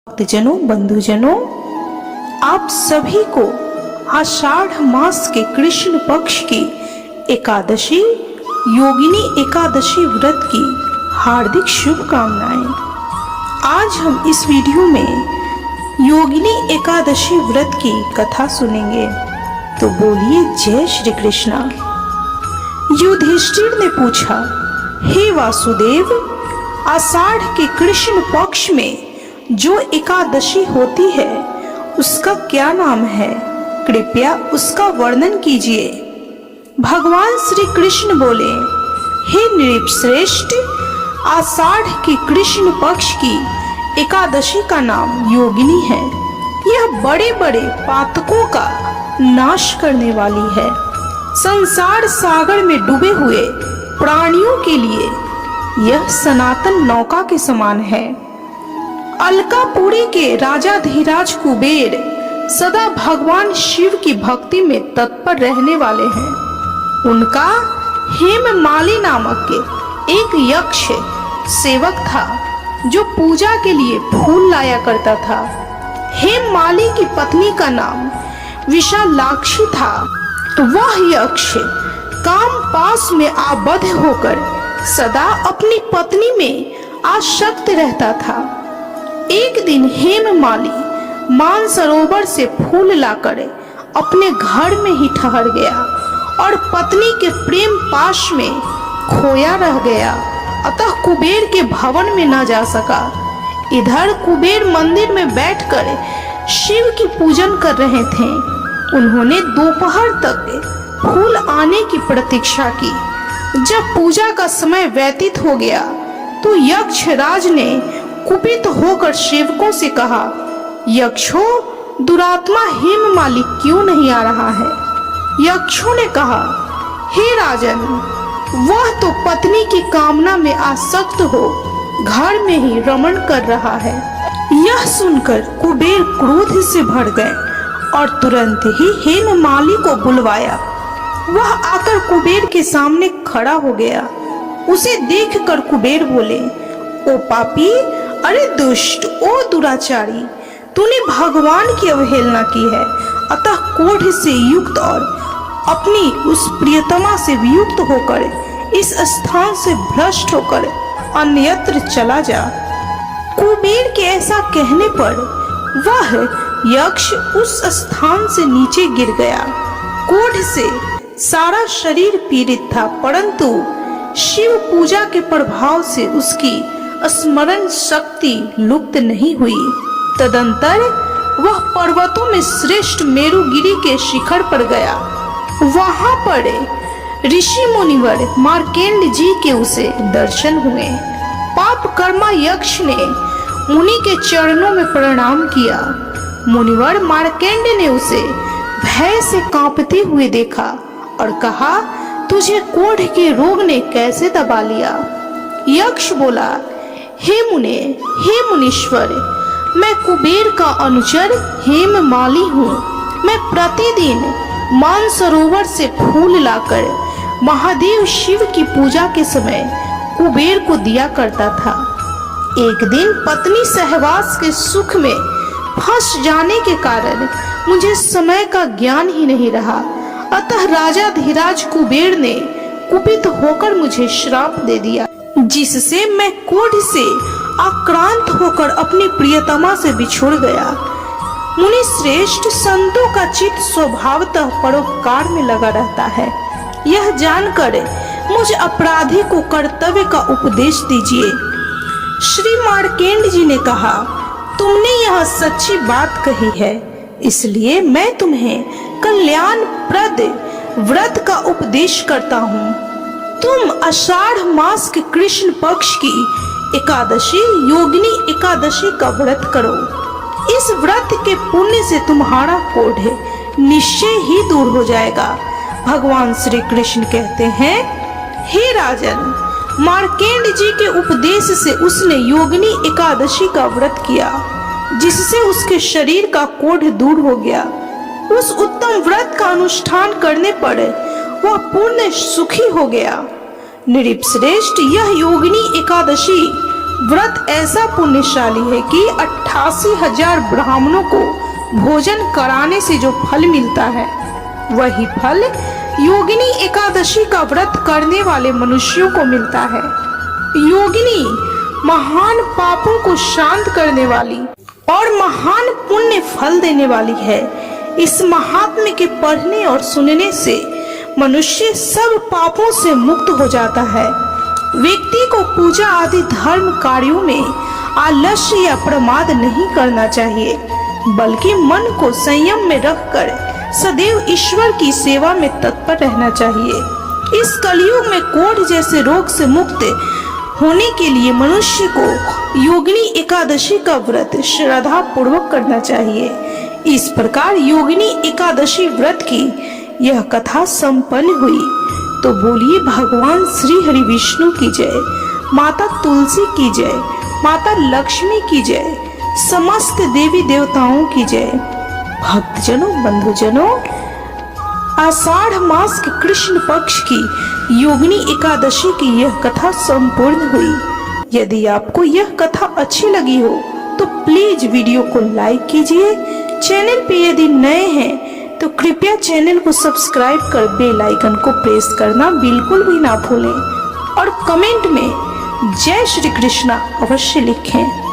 भक्तजनों, बंधुजनों, आप सभी को आषाढ़ मास के कृष्ण पक्ष की एकादशी योगिनी एकादशी व्रत की हार्दिक शुभकामनाएं। आज हम इस वीडियो में योगिनी एकादशी व्रत की कथा सुनेंगे। तो बोलिए जय श्री कृष्णा। युधिष्ठिर ने पूछा, हे वासुदेव, आषाढ़ के कृष्ण पक्ष में जो एकादशी होती है उसका क्या नाम है? कृपया उसका वर्णन कीजिए। भगवान श्री कृष्ण बोले, हे नृपश्रेष्ठ, आषाढ़ के कृष्ण पक्ष की एकादशी का नाम योगिनी है। यह बड़े बड़े पातकों का नाश करने वाली है। संसार सागर में डूबे हुए प्राणियों के लिए यह सनातन नौका के समान है। अलकापुरी के राजा धीराज कुबेर सदा भगवान शिव की भक्ति में तत्पर रहने वाले हैं। उनका हेममाली नामक के एक यक्ष सेवक था जो पूजा के लिए फूल लाया करता था। हेममाली की पत्नी का नाम विशालाक्षी था। वह यक्ष काम पास में आबद्ध होकर सदा अपनी पत्नी में आसक्त रहता था। एक दिन हेममाली मानसरोवर से फूल लाकर अपने घर में ही ठहर गया और पत्नी के प्रेम पाश में खोया रह गया। अतः कुबेर के भवन में न जा सका। इधर कुबेर मंदिर में बैठकर शिव की पूजन कर रहे थे। उन्होंने दोपहर तक फूल आने की प्रतीक्षा की। जब पूजा का समय व्यतीत हो गया तो यक्षराज ने कुपित होकर सेवकों से कहा, यक्षों, दुरात्मा हेममाली क्यों नहीं आ रहा है? यक्षों ने कहा, हे राजन, वह तो पत्नी की कामना में आसक्त हो घर में ही रमण कर रहा है। यह सुनकर कुबेर क्रोध से भर गए और तुरंत ही हेममाली को बुलवाया। वह आकर कुबेर के सामने खड़ा हो गया। उसे देखकर कुबेर बोले, ओ पापी, अरे दुष्ट, ओ दुराचारी, तूने भगवान की अवहेलना की है। अतः क्रोध से युक्त और अपनी उस प्रियतमा से वियुक्त होकर इस स्थान से भ्रष्ट होकर अन्यत्र चला जा। कुबेर के ऐसा कहने पर वह यक्ष उस स्थान से नीचे गिर गया। क्रोध से सारा शरीर पीड़ित था, परंतु शिव पूजा के प्रभाव से उसकी स्मरण शक्ति लुप्त नहीं हुई। तदंतर वह पर्वतों में श्रेष्ठ मेरुगिरी के शिखर पर गया। वहां पर ऋषि मुनिवर मार्केंड जी के उसे दर्शन हुए। पाप कर्मा यक्ष ने मुनि के चरणों में प्रणाम किया। मुनिवर मार्केंड ने उसे भय से कांपते हुए देखा और कहा, तुझे क्रोध के रोग ने कैसे दबा लिया? यक्ष बोला, हे मुनीश्वर, मैं कुबेर का अनुचर हेममाली हूँ। मैं प्रतिदिन मानसरोवर से फूल लाकर महादेव शिव की पूजा के समय कुबेर को दिया करता था। एक दिन पत्नी सहवास के सुख में फंस जाने के कारण मुझे समय का ज्ञान ही नहीं रहा। अतः राजा धीराज कुबेर ने कुपित होकर मुझे श्राप दे दिया, जिससे मैं क्रोध से आक्रांत होकर अपनी प्रियतमा से बिछुड़ गया। मुनि श्रेष्ठ, संतों का चित्त स्वभावतः परोपकार में लगा रहता है। यह जानकर मुझ अपराधी को कर्तव्य का उपदेश दीजिए। श्री मार्केंड जी ने कहा, तुमने यह सच्ची बात कही है, इसलिए मैं तुम्हें कल्याणप्रद व्रत का उपदेश करता हूँ। तुम आषाढ़ मास के कृष्ण पक्ष की एकादशी योगिनी एकादशी का व्रत करो। इस व्रत के पुण्य से तुम्हारा क्रोध निश्चय ही दूर हो जाएगा। भगवान श्री कृष्ण कहते हैं, हे राजन, मार्केंड जी के उपदेश से उसने योगिनी एकादशी का व्रत किया, जिससे उसके शरीर का क्रोध दूर हो गया। उस उत्तम व्रत का अनुष्ठान करने पर वह पूर्ण सुखी हो गया। नृपश्रेष्ठ, यह योगिनी एकादशी व्रत ऐसा पुण्यशाली है कि 88,000 ब्राह्मणों को भोजन कराने से जो फल मिलता है, वही फल योगिनी एकादशी का व्रत करने वाले मनुष्यों को मिलता है। योगिनी महान पापों को शांत करने वाली और महान पुण्य फल देने वाली है। इस महात्म्य के पढ़ने और सुनने से मनुष्य सब पापों से मुक्त हो जाता है। व्यक्ति को पूजा आदि धर्म कार्यों में आलस्य या प्रमाद नहीं करना चाहिए, बल्कि मन को संयम में रखकर सदैव ईश्वर की सेवा में तत्पर रहना चाहिए। इस कलयुग में कोढ़ जैसे रोग से मुक्त होने के लिए मनुष्य को योगिनी एकादशी का व्रत श्रद्धा पूर्वक करना चाहिए। इस प्रकार योगिनी एकादशी व्रत की यह कथा संपन्न हुई। तो बोलिए भगवान श्री हरि विष्णु की जय, माता तुलसी की जय, माता लक्ष्मी की जय, समस्त देवी देवताओं की जय। भक्तजनों, बंधुजनों, आषाढ़ मास के कृष्ण पक्ष की योगिनी एकादशी की यह कथा संपूर्ण हुई। यदि आपको यह कथा अच्छी लगी हो तो प्लीज वीडियो को लाइक कीजिए। चैनल पे यदि नए हैं तो कृपया चैनल को सब्सक्राइब कर बेल आइकन को प्रेस करना बिल्कुल भी ना भूलें और कमेंट में जय श्री कृष्णा अवश्य लिखें।